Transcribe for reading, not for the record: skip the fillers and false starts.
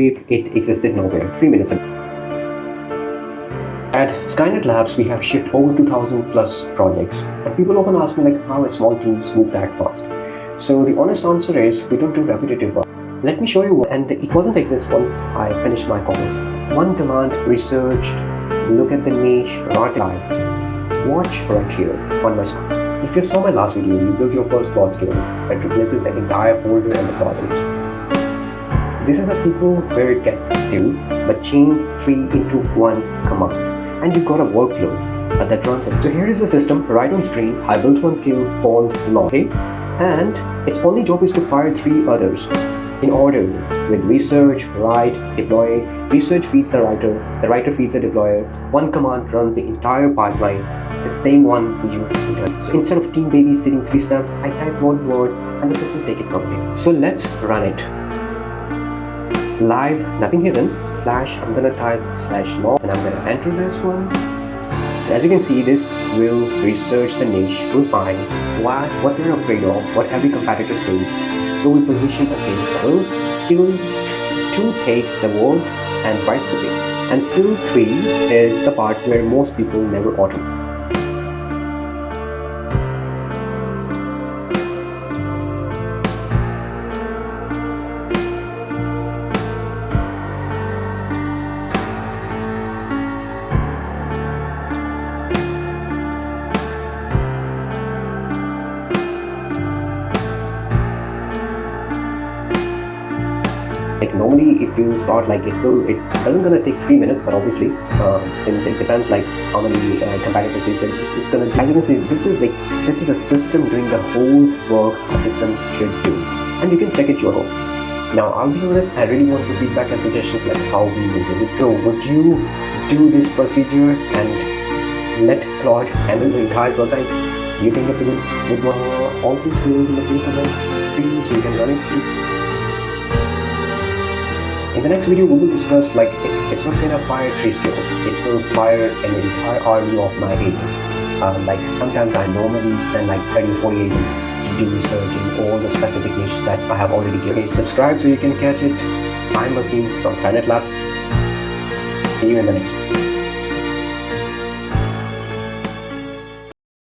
if it existed nowhere 3 minutes ago. At Skynetlabs, we have shipped over 2000 plus projects, and people often ask me like how a small teams move that fast. So the honest answer is we don't do repetitive work. Let me show you, and it wasn't exist once I finished my code. One command, researched, look at the niche, not live. Watch right here on my screen. If you saw my last video, you built your first Claude skill that replaces the entire folder and the project. This is a sequel where it gets 0, but chain 3 into 1 command, and you've got a workflow that runs it. So here is the system right on screen. I built one skill called launch, and its only job is to fire 3 others in order with research, write, deploy. Research feeds the writer feeds the deployer. One command runs the entire pipeline, the same one we use. So instead of team babysitting 3 steps, I type word and the system take it from here. So let's run it. Live, nothing hidden, / I'm gonna type /log and I'm gonna enter this one. So as you can see, this will research the niche, who's buying, what they're afraid of, what every competitor says. So we position against the skill 2 takes the word and writes the thing. And skill 3 is the part where most people never automate. Like normally if you start like it doesn't gonna take 3 minutes, but obviously since it depends like how many competitors research, it's gonna, as you can see, this is a system doing the whole work a system should do, and you can check it your own. Now I'll be honest, I really want your feedback and suggestions like how we will do it. So would you do this procedure and let Claude handle the entire project? Do you think it's a good one? All these skills in the field so you can run it. In the next video, we will discuss like it's not gonna fire 3 skills, it will fire an entire army of my agents. Like sometimes I normally send like 30 or 40 agents to do research in all the specific niches that I have already given. Okay, subscribe so you can catch it. I'm Wasim from Skynetlabs. See you in the next one.